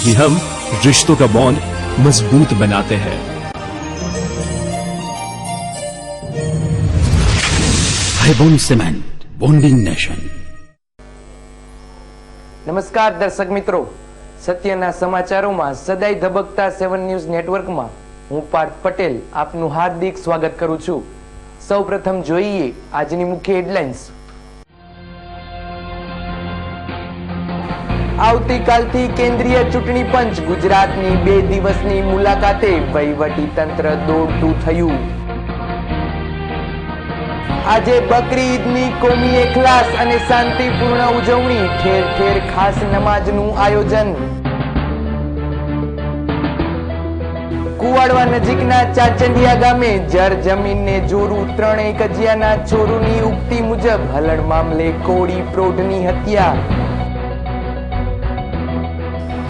क्योंकि हम रिश्तों का बॉन्ड मजबूत बनाते हैं। हाईबॉन्ड सीमेंट, बॉन्डिंग नेशन। नमस्कार दर्शक मित्रों, सत्यना समाचारों सदाय धबकता 7 न्यूज नेटवर्क में हूँ पार्थ पटेल आपनु हार्दिक स्वागत करूं छूं। सौप्रथम जोईए आजनी मुख्य हेडलाइन्स। આવતીકાલથી કેન્દ્રીય ચૂંટણી પંચ ગુજરાતની 2 દિવસની મુલાકાતે વહીવટી તંત્ર દોડતું થયું। આજે બકરી ઈદની કોમી એખલાસ અને શાંતિપૂર્ણ ઉજવણી, ઠેર ઠેર ખાસ નમાજનું આયોજન। કુવાડવા નજીકના ચાચંડિયા ગામે જર જમીનને જોરું, 3 કજિયાના ચોરોની ઉક્તિ મુજબ હલણ મામલે કોળી પ્રૌઢની હત્યા।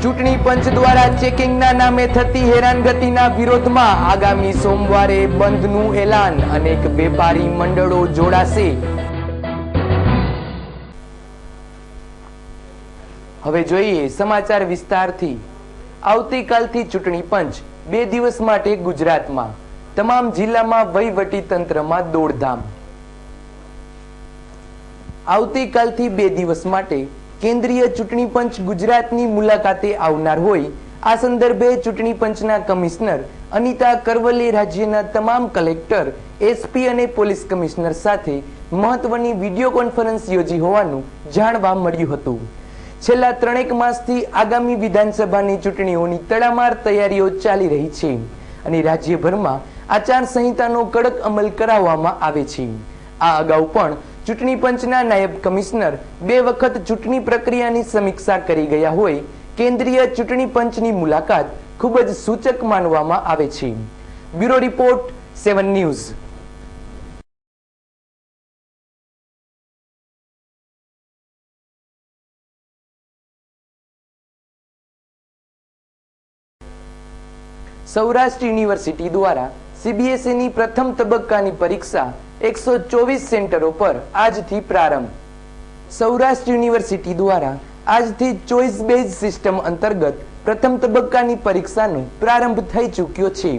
ચૂંટણી પંચ દ્વારા ચેકિંગના નામે થતી હેરાનગતિના વિરોધમાં આગામી સોમવારે બંધનું એલાન, અનેક વેપારી મંડળો જોડાશે। હવે જોઈએ સમાચાર વિસ્તારથી। આવતીકાલથી ચૂંટણી પંચ 2 દિવસ માટે ગુજરાતમાં તમામ જિલ્લામાં વહીવટી તંત્રમાં દોડધામ। આવતીકાલથી 2 દિવસ માટે કેન્દ્રીય ચૂંટણી પંચ ગુજરાતની મુલાકાતે આવનાર હોય, આ સંદર્ભે ચૂંટણી પંચના કમિશનર અનિતા કરવલે રાજ્યના તમામ કલેક્ટર, એસપી અને પોલીસ કમિશનર સાથે મહત્વની વિડીયો કોન્ફરન્સ યોજી હોવાનું જાણવા મળ્યું હતું। છેલ્લા 3 માસથી આગામી વિધાનસભાની ચૂંટણીઓની તડામાર તૈયારીઓ ચાલી રહી છે અને રાજ્યભરમાં આચાર સંહિતાનો કડક અમલ કરાવવામાં આવે છે। આ અગાઉ પણ ચૂંટણી પંચના નાયબ કમિશનર 2 વખત ચૂંટણી પ્રક્રિયાની સમીક્ષા કરી ગયા હોય, કેન્દ્રીય ચૂંટણી પંચની મુલાકાત ખૂબ જ સૂચક માનવામાં આવે છે। Bureau report 7 news. Saurashtra university દ્વારા સીબીએસઈની પ્રથમ તબક્કાની પરીક્ષા 124 સેન્ટરો પર આજથી પ્રારંભ। સૌરાષ્ટ્ર યુનિવર્સિટી દ્વારા આજથી ચોઇસ બેઝ સિસ્ટમ અંતર્ગત પ્રથમ તબક્કાની પરીક્ષાનો પ્રારંભ થઈ ચૂક્યો છે।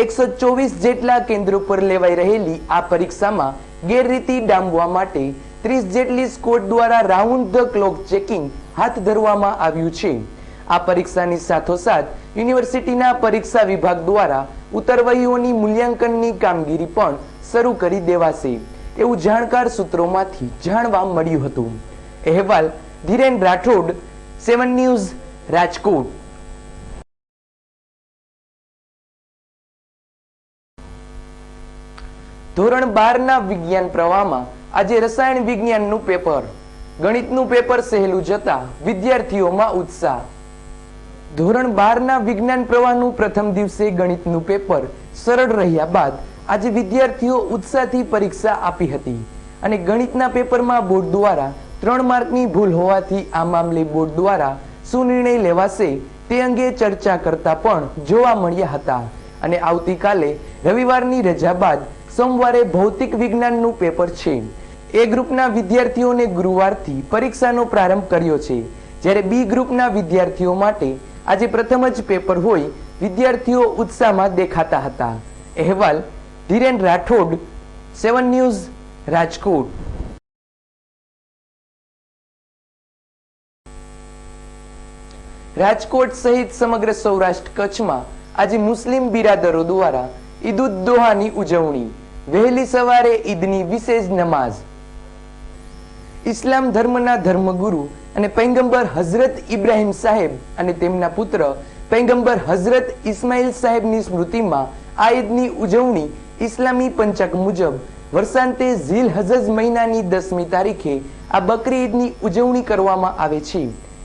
124 જેટલા કેન્દ્રો પર લેવાઈ રહેલી આ પરીક્ષામાં ગેરરીતિ ડામવા માટે 30 જેટલી સ્કોડ દ્વારા રાઉન્ડ ધ ક્લોક ચેકિંગ હાથ ધરવામાં આવ્યું છે। આ પરીક્ષાની સાથોસાથ યુનિવર્સિટીના પરીક્ષા વિભાગ દ્વારા ઉત્તરવહીઓની મૂલ્યાંકનની કામગીરી પણ શરૂ કરી દેવાશે, એવું જાણકાર સૂત્રોમાંથી જાણવા મળ્યું હતું। અહેવાલ ધીરેન રાઠોડ, 7 ન્યૂઝ, રાજકોટ। ધોરણ 12 ના વિજ્ઞાન પ્રવાહમાં આજે રસાયણ વિજ્ઞાનનું પેપર, ગણિતનું પેપર સહેલું જતા વિદ્યાર્થીઓમાં ઉત્સાહ। ધોરણ 12 ના વિજ્ઞાન પ્રવાહનું પ્રથમ દિવસે ગણિતનું પેપર સરળ રહ્યા બાદ આજે વિદ્યાર્થીઓ ઉત્સાહથી પરીક્ષા આપી હતી અને ગણિતના પેપરમાં બોર્ડ દ્વારા 3 માર્કની ભૂલ હોવાથી આ મામલે બોર્ડ દ્વારા શું નિર્ણય લેવાશે તે અંગે ચર્ચા કરતા પણ જોવા મળ્યા હતા અને આવતીકાલે રવિવારની રજા બાદ સોમવારે ભૌતિક વિજ્ઞાનનું પેપર છે। એ ગ્રુપના વિદ્યાર્થીઓને ગુરુવારથી પરીક્ષાનો પ્રારંભ કર્યો છે, જ્યારે બી ગ્રુપના વિદ્યાર્થીઓ માટે આજે પ્રથમ જ પેપર હોય વિદ્યાર્થીઓ ઉત્સાહમાં દેખાતા હતા। અહેવાલ ધીરેન રાઠોડ, 7 ન્યૂઝ, રાજકોટ। રાજકોટ સહિત સમગ્ર સૌરાષ્ટ્ર કચ્છમાં આજે મુસ્લિમ બિરાદરો દ્વારા ઈદ ઉદ દોહાની ઉજવણી, વહેલી સવારે ઈદની વિશેષ નમાઝ। ઇસ્લામ ધર્મના ધર્મગુરુ અને પૈગંબર હઝરત ઇબ્રાહિમ સાહેબ અને તેમના પુત્ર પૈગંબર હઝરત ઇસ્માઇલ સાહેબની સ્મૃતિમાં આ ઈદની ઉજવણી ઇસ્લામી પંચાંગ મુજબ વર્ષાંતે ઝીલ હજ્જ મહિનાની 10મી તારીખે આ બકરી ઈદની ઉજવણી કરવામાં આવે છે,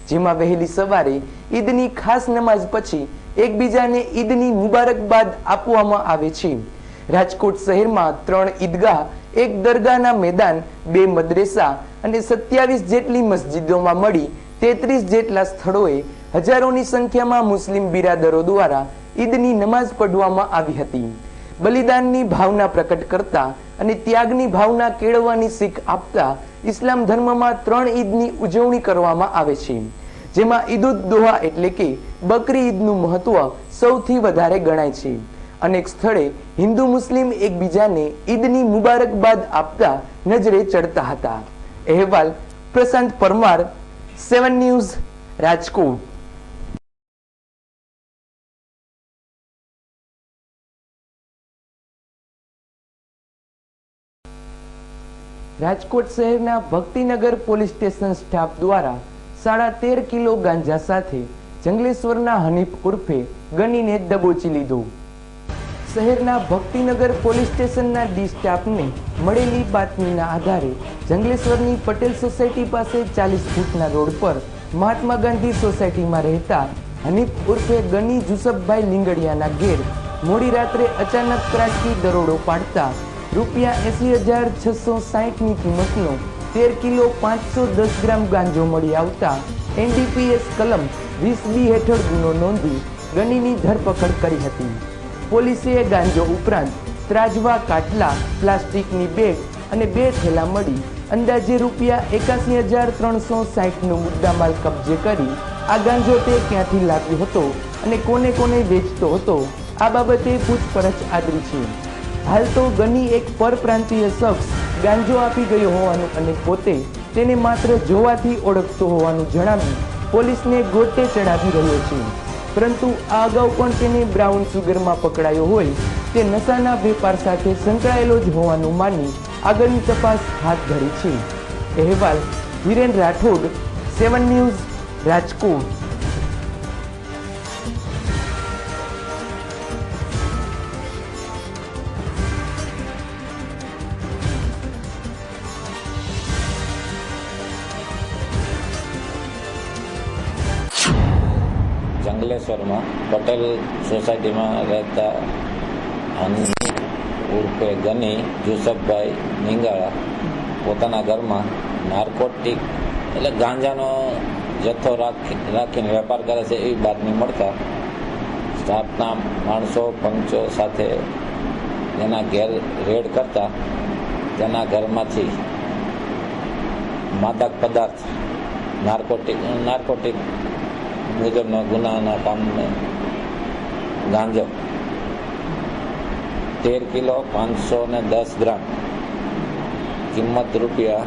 જેમાં વહેલી સવારે ઈદની ખાસ નમાઝ પછી એકબીજાને ઈદની મુબારકબાદ આપવામાં આવે છે। રાજકોટ શહેરમાં 3 ઈદગાહ, 1 દરગાહના મેદાન, 2 મદ્રેસા અને 27 જેટલી મસ્જિદોમાં મળી 33 જેટલા સ્થળોએ હજારોની સંખ્યામાં મુસ્લિમ બિરાદરો દ્વારા ઈદની નમાઝ પઢવામાં આવી હતી। બલિદાનની ભાવના પ્રકટ કરતા અને ત્યાગની ભાવના કેળવવાની શીખ આપતા ઇસ્લામ ધર્મમાં 3 ઈદની ઉજવણી કરવામાં આવે છે, જેમાં ઈદ ઉદ દોહા એટલે કે બકરી ઈદનું મહત્વ સૌથી વધારે ગણાય છે. અનેક સ્થળે હિન્દુ મુસ્લિમ એકબીજાને ઈદની મુબારકબાદ આપતા નજરે ચડતા હતા. અહેવાલ પ્રશાંત પરમાર, 7 ન્યૂઝ, રાજકોટ. રાજકોટ શહેરના ભક્તિનગર પોલીસ સ્ટેશન સ્ટાફ દ્વારા 13.5 કિલો ગાંજા સાથે જંગલેશ્વરના હનીફ ઉર્ફે ગનીને દબોચી લીધો. શહેરના ભક્તિનગર પોલીસ સ્ટેશનના ડી સ્ટાફને મળેલી બાતમીના આધારે જંગલેશ્વરની પટેલ સોસાયટી પાસે 40 ફૂટના રોડ પર મહાત્મા ગાંધી સોસાયટીમાં રહેતા હનીફ ઉર્ફે ગની જુસફભાઈ લીંગડિયાના ઘેર મોડી રાત્રે અચાનક ત્રાટકી દરોડો પાડતા રૂપિયા 80,660ની કિંમતનો 13 કિલો 510 ગ્રામ ગાંજો મળી આવતા NDPS કલમ 20B હેઠળ ગુનો નોંધી ગનીની ધરપકડ કરી હતી. પોલીસે ગાંજો ઉપરાંત ત્રાજવા કાટલા, પ્લાસ્ટિકની બેગ અને 2 થેલા મળી અંદાજે રૂપિયા 81,360નો મુદ્દામાલ કબજે કરી આ ગાંજો તે ક્યાંથી લાવ્યો હતો અને કોને કોને વેચતો હતો આ બાબતે પૂછપરછ આદરી છે. હાલ તો ગની એક પરપ્રાંતીય શખ્સ ગાંજો આપી ગયો હોવાનું અને પોતે તેને માત્ર જોવાથી ઓળખતો હોવાનું જણાવી પોલીસને ગોટે ચડાવી રહ્યો છે. પરંતુ આ અગાઉ પણ તેને બ્રાઉન સુગરમાં પકડાયો હોય તે નશાના વેપાર સાથે સંકળાયેલો જ હોવાનું માની આગળની તપાસ હાથ ધરી છે. અહેવાલ હિરેન રાઠોડ, 7 ન્યૂઝ, રાજકોટ. જંગલેશ્વરમાં પટેલ સોસાયટીમાં રહેતા હની ઉર્ફે ગની જુસફભાઈ લીંગાળા પોતાના ઘરમાં નાર્કોટિક એટલે ગાંજાનો જથ્થો રાખીને વેપાર કરે છે એવી બાતમી મળતા સ્ટાફના માણસો પંચો સાથે એના ઘેર રેડ કરતા તેના ઘરમાંથી માદક પદાર્થ નાર્કોટિક મુજબના ગુનાના કામને ગાંજો 13 કિલો 510 ગ્રામ કિંમત રૂપિયા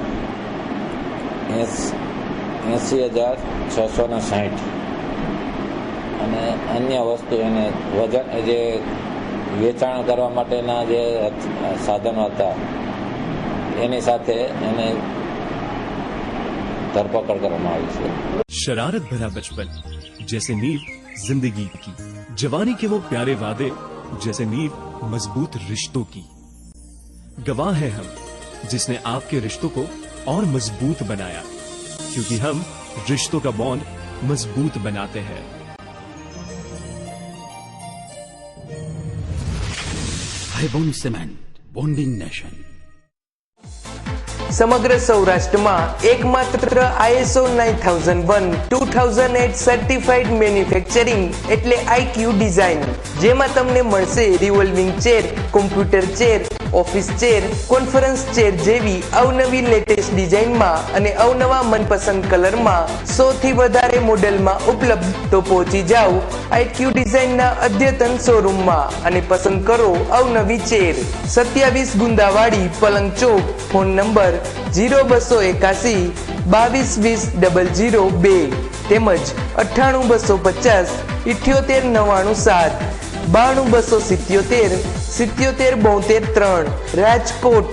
80,660 અને અન્ય વસ્તુ એને વજન જે વેચાણ કરવા માટેના જે સાધનો હતા એની સાથે એને धरपकड़ કરવામાં આવી છે. शरारत भरा बचपन जैसे नींव जिंदगी की, जवानी के वो प्यारे वादे जैसे नींव मजबूत रिश्तों की. गवाह है हम जिसने आपके रिश्तों को और मजबूत बनाया, क्योंकि हम रिश्तों का बॉन्ड मजबूत बनाते हैं. Highbone Cement, bonding nation. સમગ્ર સૌરાષ્ટ્રમાં એકમાત્ર ISO 9001:2008 સર્ટિફાઈડ મેન્યુફેક્ચરિંગ એટલે IQ ડિઝાઇન, જેમાં તમને મળશે revolving chair, computer chair, office chair, conference chair જેવી અવનવી લેટેસ્ટ ડિઝાઇનમાં અને અવનવા મનપસંદ કલરમાં 100થી વધારે મોડેલમાં ઉપલબ્ધ. તો પહોંચી જાઓ IQ ડિઝાઇનના અદ્યતન શોરૂમમાં અને પસંદ કરો અવનવી ચેર. 27 ગુંદાવાડી, પલંગ ચોક. ફોન નંબર 0281 2220 002 તેમજ 98 250 78 997 92 277 77 72 રાજકોટ.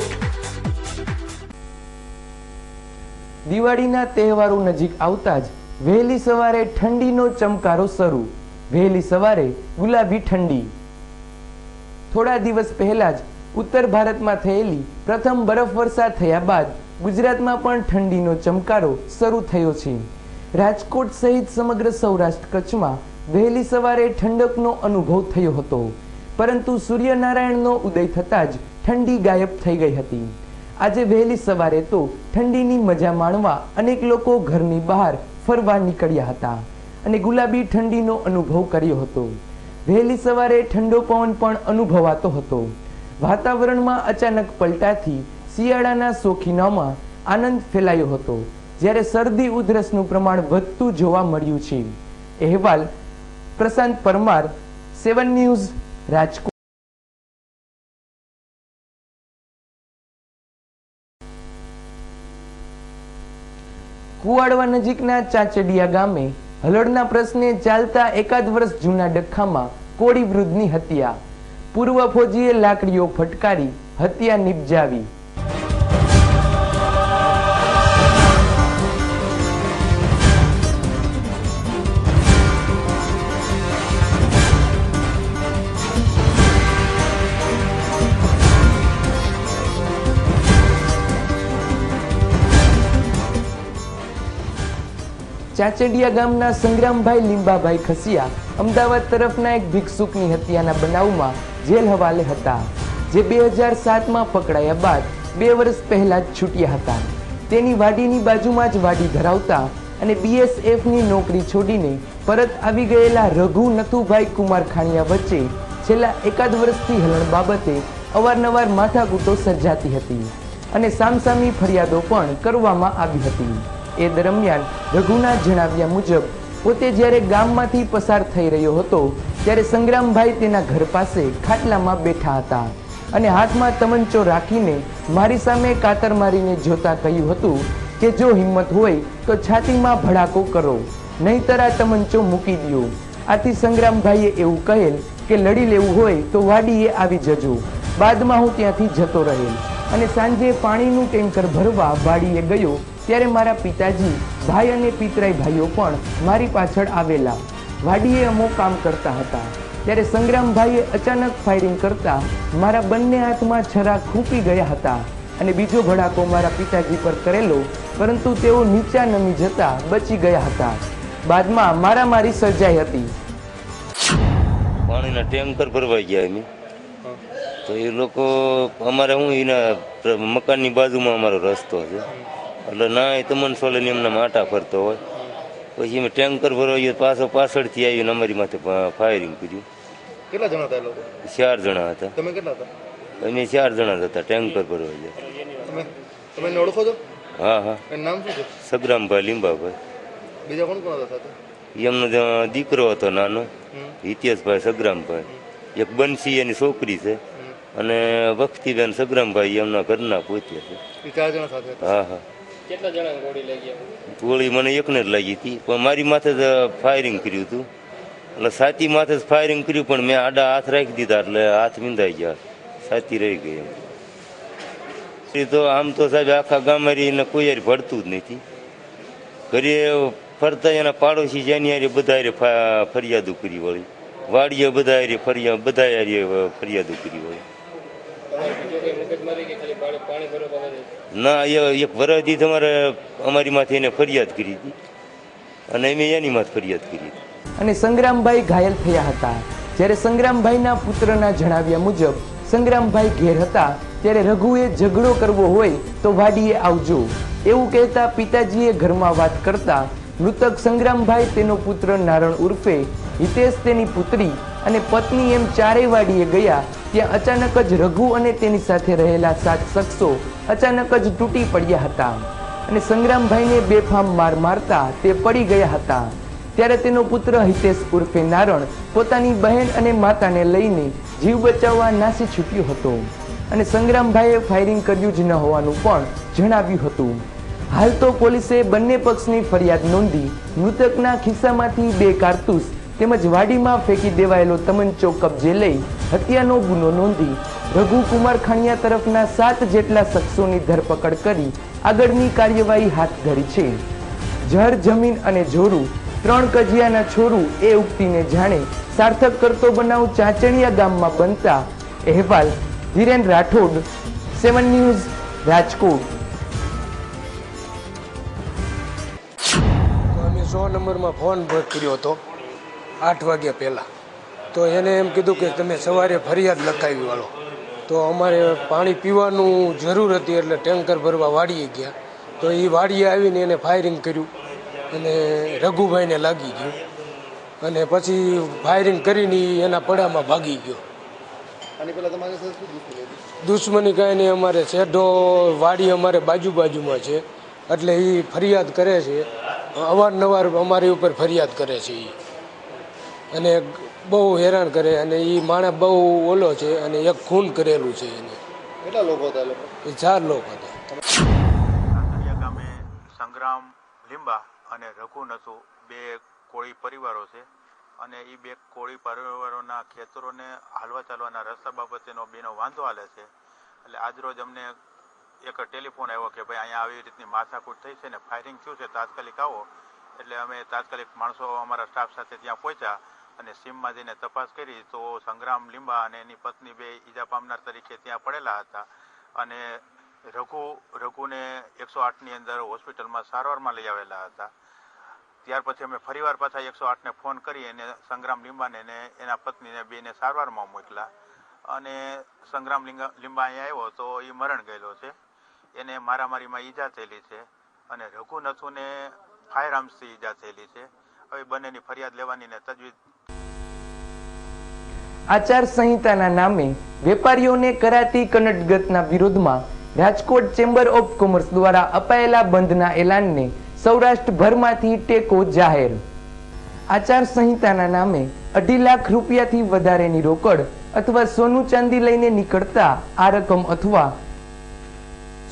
દિવાળીના તહેવારો નજીક આવતા જ વહેલી સવારે ઠંડીનો ચમકારો શરૂ. વહેલી સવારે ગુલાબી ઠંડી. થોડા દિવસ પહેલા જ ઉત્તર ભારતમાં થયેલી પ્રથમ બરફવર્ષા થયા બાદ ગુજરાતમાં પણ ઠંડીનો ચમકારો શરૂ થયો છે. રાજકોટ સહિત સમગ્ર સૌરાષ્ટ્ર કચ્છમાં વહેલી સવારે ઠંડકનો અનુભવ થયો હતો, પરંતુ સૂર્યનારાયણનો ઉદય થતાં જ ઠંડી ગાયબ થઈ ગઈ હતી. આજે વહેલી સવારે તો ઠંડીની મજા માણવા અનેક લોકો ઘરની બહાર ફરવા નીકળ્યા હતા અને ગુલાબી ઠંડીનો અનુભવ કર્યો હતો. વહેલી સવારે ઠંડો પવન પણ અનુભવાતો હતો. વાતાવરણમાં અચાનક પલટાથી શિયાળાના શોખીનોમાં આનંદ ફેલાયો હતો. જ્યારે શરદી ઉધરસનું પ્રમાણ વધતું જોવા મળ્યું છે. અહેવાલ પ્રશાંત પરમાર, 7 ન્યૂઝ, રાજકોટ. કુવાડવા નજીકના ચાચડિયા ગામે હલડના પ્રશ્ને ચાલતા એકાદ વર્ષ જૂના ડખ્ખામાં કોળી વૃદ્ધની હત્યા. પૂર્વ ફોજીએ લાકડીઓ ફટકારી હત્યા નિપજાવી. ચાચડિયા ગામના સંગ્રામભાઈ લીંબાભાઈ ખસિયા અમદાવાદ તરફના એક ભિક્ષુકની હત્યાના બનાવમાં જેલ હવાલે હતા, જે 2007માં પકડાયા બાદ 2 વર્ષ પહેલા જ છૂટ્યા હતા. તેની વાડીની બાજુમાં જ વાડી ધરાવતા અને BSFની નોકરી છોડીને પરત આવી ગયેલા રઘુ નથુભાઈ કુમાર ખાણીયા વચ્ચે છેલ્લા એકાદ વર્ષથી હલણ બાબતે અવારનવાર માથાકૂટો સર્જાતી હતી અને સામસામી ફરિયાદો પણ કરવામાં આવી હતી. એ દરમિયાન રઘુના જણાવ્યા મુજબ પોતે જ્યારે ગામમાંથી પસાર થઈ રહ્યો હતો ત્યારે સંગ્રામભાઈ તેના ઘર પાસે ખાટલામાં બેઠા હતા અને હાથમાં તમંચો રાખીને મારી સામે કાતર મારીને જોતા કહ્યું હતું કે જો હિંમત હોય તો છાતીમાં ભડાકો કરો, નહીંતર આ તમંચો મૂકી દો. આથી સંગ્રામભાઈએ એવું કહેલ કે લડી લેવું હોય તો વાડીએ આવી જજો. બાદમાં હું ત્યાંથી જતો રહેલ અને સાંજે પાણીનું ટેન્કર ભરવા વાડીએ ગયો ત્યારે મારા પિતાજી, ભાઈ અને પિતરાઈ ભાઈઓ પણ મારી પાછળ આવેલા. વાડીએ અમો કામ કરતા હતા ત્યારે સંગ્રામભાઈએ અચાનક ફાયરિંગ કરતા મારા બંને હાથમાં છરા ખૂંપી ગયા હતા અને બીજો ભડાકો મારા પિતાજી પર કરેલો, પરંતુ તેઓ નીચા નમી જતા બચી ગયા હતા. બાદમાં મારામારી સર્જાઈ હતી. પાણીના ટેન્કર ભરવા ગયા અમે તો એ લોકો અમારે હું એના મકાનની બાજુમાં અમારો રસ્તો છે એટલે ના એ તમન સોલે એમના માટા ફરતો હોય. પછી અમે ટેન્કર ભરવા ગયો, પાછળથી આવીને અમારી માથે ફાયરિંગ કર્યું. કેટલા જણા હતા લોકો? 4 જણા હતા. તમે કેટલા હતા? અમે 4 જણા હતા ટેન્કર ભરવા ગયા. તમે એને ઓળખો છો? હા હા. એનું નામ શું છે? સગ્રામભાઈ લીંબાભાઈ. બીજા કોણ કોણ હતા સાથે? એમનો દીકરો હતો નાનો, હિતેશભાઈ સગ્રામભાઈ. એક બંસી એની છોકરી છે અને વખતીબેન સગ્રામભાઈ એમના ઘરના પોતે છે. એ 4 જણા સાથે હતા? હા હા. કેટલા જણા ગોળી લાગી? ગોળી મને એકને જ લાગી હતી, પણ મારી માથે જ ફાયરિંગ કર્યું હતું. એટલે છાતી માથે જ ફાયરિંગ કર્યું, પણ મેં આડા હાથ રાખી દીધા એટલે હાથ વિંધાઈ ગયા, છાતી રહી ગઈ. એમ તો આમ તો સાહેબ આખા ગામ એને કોઈ યાર ભળતું જ નથી. ઘરે ફરતા એના પાડોશી જેની હારે બધા ફરિયાદો કરી વળી, વાડીએ બધા ફરિયાદો કરી વળી. ના, એક વરસથી તમારે અમારી માથે એને ફરિયાદ કરી હતી અને મેં એની માથે ફરિયાદ કરી હતી. અને સંગ્રામભાઈ ઘાયલ થયા હતા. જ્યારે સંગ્રામભાઈના પુત્રના જણાવ્યા મુજબ સંગ્રામભાઈ ઘેર હતા ત્યારે રઘુએ ઝઘડો કરવો હોય તો વાડીએ આવજો એવું કહેતા પિતાજીએ ઘરમાં વાત કરતા મૃતક સંગ્રામભાઈ, તેનો પુત્ર નારણ ઉર્ફે હિતેશ, તેની પુત્રી અને પત્ની એમ ચારેય વાડીએ ગયા. ત્યાં અચાનક જ રઘુ અને તેની સાથે રહેલા 7 શખ્સો અચાનક જ તૂટી પડ્યા હતા અને સંગ્રામભાઈને બેફામ માર મારતા તે પડી ગયા હતા. ત્યારે તેનો પુત્ર હિતેશ ઉર્ફે નારણ પોતાની બહેન અને માતાને લઈને જીવ બચાવવા નાસી છૂટ્યો હતો અને સંગ્રામભાઈએ ફાયરિંગ કર્યું જ ન હોવાનું પણ જણાવ્યું હતું. હાલ તો પોલીસે બંને પક્ષની ફરિયાદ નોંધી મૃતકના ખિસ્સામાંથી 2 કારતૂસ તેમજ વાડીમાં ફેંકી દેવાયેલો તમંચો કબજે લઈ હત્યાનો ગુનો નોંધી રઘુ કુમાર ખાણીયા તરફના 7 જેટલા શખ્સોની ધરપકડ કરી આગળની કાર્યવાહી હાથ ધરી છે. જળ, જમીન અને જોરું 3 કજિયાના છોરું એ ઉક્તિને જાણે સાર્થક કરતો બનાવ ચાચણિયા ગામમાં બનતા. અહેવાલ ધીરેન રાઠોડ, 7 ન્યૂઝ, રાજકોટ. અમે 100 નંબરમાં ફોન કર્યો હતો 8 વાગ્યા પહેલાં. તો એને એમ કીધું કે તમે સવારે ફરિયાદ લખાવી વાળો. તો અમારે પાણી પીવાનું જરૂર હતી એટલે ટેન્કર ભરવા વાડીએ ગયા. તો એ વાડીએ આવીને એને ફાયરિંગ કર્યું અને રઘુભાઈને લાગી ગયું અને પછી ફાયરિંગ કરીને એના પડામાં ભાગી ગયો. આની પહેલા તમારી સાથે શું દુશ્મની હતી? દુશ્મની કાંઈ નહીં, અમારે શેઢો વાડી અમારે બાજુમાં છે એટલે એ ફરિયાદ કરે છે, અવારનવાર અમારી ઉપર ફરિયાદ કરે છે એ, અને બહુ હેરાન કરે, અને એ માણસ બહુ ઓલો છે, અને એક ખૂન કરેલું છે એને. કેટલા લોકો હતા એ લોકો? એ 4 લોકો હતા. કાંકરિયા ગામે સંગ્રામ લીંબા અને રઘુ નસુ 2 કોળી પરિવારો છે, અને એ 2 કોળી પરિવારોના ખેતરોને હાલવા ચાલવાના રસ્તા બાબતેનો બેનો વાંધો હાલે છે. એટલે આજરોજ અમને એક ટેલિફોન આવ્યો કે ભાઈ અહીંયા આવી રીતની માથાકૂટ થઈ છે ને ફાયરિંગ થયું છે, તાત્કાલિક આવો. એટલે અમે તાત્કાલિક માણસો અમારા સ્ટાફ સાથે ત્યાં પહોંચ્યા અને સીમમાં જઈને તપાસ કરી તો સંગ્રામ લીંબા અને એની પત્ની 2 ઈજા પામનાર તરીકે ત્યાં પડેલા હતા, અને રઘુને 108ની અંદર હોસ્પિટલમાં સારવારમાં લઈ આવેલા હતા. ત્યાર પછી અમે ફરીવાર પાછા 108ને ફોન કરી અને સંગ્રામ લીંબાને ને એના પત્નીને 2ને સારવારમાં મોકલા, અને સંગ્રામ લીંબા અહીંયા આવ્યો તો એ મરણ ગયેલો છે. એને મારામારીમાં ઈજા થયેલી છે, અને રઘુ નથુને ફાયર આર્મ્સથી ઈજા થયેલી છે. હવે બંનેની ફરિયાદ લેવાની ને તજવીજ. આચાર સંહિતાના નામે વેપારીઓને કરાતી કનટગતના વિરોધમાં રાજકોટ ચેમ્બર ઓફ કોમર્સ દ્વારા અપાયેલા બંધના એલાનને સૌરાષ્ટ્રભરમાંથી ટેકો જાહેર. આચાર સંહિતાના નામે 2.5 લાખ રૂપિયાથી વધારેની રોકડ અથવા સોનું ચાંદી લઈને નીકળતા આ રકમ અથવા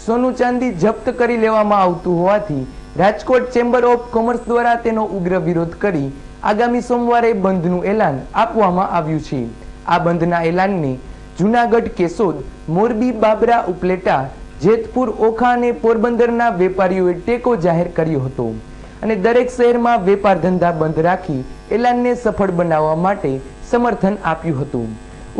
સોનું ચાંદી જપ્ત કરી લેવામાં આવતું હોવાથી રાજકોટ ચેમ્બર ઓફ કોમર્સ દ્વારા તેનો ઉગ્ર વિરોધ કરી આગામી સોમવારે બંધનું એલાન આપવામાં આવ્યું છે. આ બંધના એલાનને જૂનાગઢ, કેશોદ, મોરબી, બાબરા, ઉપલેટા, જેતપુર, ઓખા અને પોરબંદરના વેપારીઓએ ટેકો જાહેર કર્યો હતો, અને દરેક શહેરમાં વેપાર ધંધા બંધ રાખી એલાનને સફળ બનાવવા માટે સમર્થન આપ્યું હતું.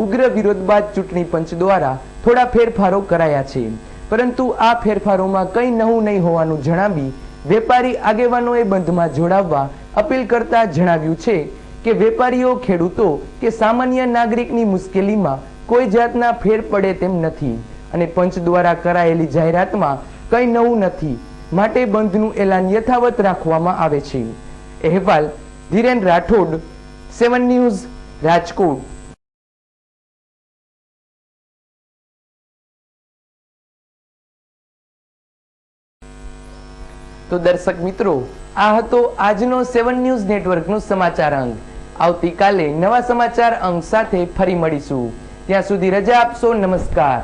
ઉગ્ર વિરોધ બાદ ચૂંટણી પંચ દ્વારા થોડા ફેરફારો કરાયા છે, પરંતુ આ ફેરફારોમાં કંઈ નવું નહીં હોવાનું જણાવી વેપારી આગેવાનોએ બંધમાં જોડાવવા અપીલ કરતા જણાવ્યું છે કે વેપારીઓ, ખેડૂતો કે સામાન્ય નાગરિકની મુશ્કેલીમાં કોઈ જાતના ફેર પડે તેમ નથી, અને પંચ દ્વારા કરાયેલી જાહેરાતમાં કંઈ નવું નથી, માટે બંધનું એલાન યથાવત રાખવામાં આવે છે. અહેવાલ ધીરેન રાઠોડ, 7 ન્યૂઝ, રાજકોટ. તો દર્શક મિત્રો, આ હતો આજનો 7 ન્યૂઝ નેટવર્કનો સમાચાર અંક. આવતીકાલે નવા સમાચાર અંક સાથે ફરી મળીશું. ત્યાં સુધી રજા આપશો. નમસ્કાર.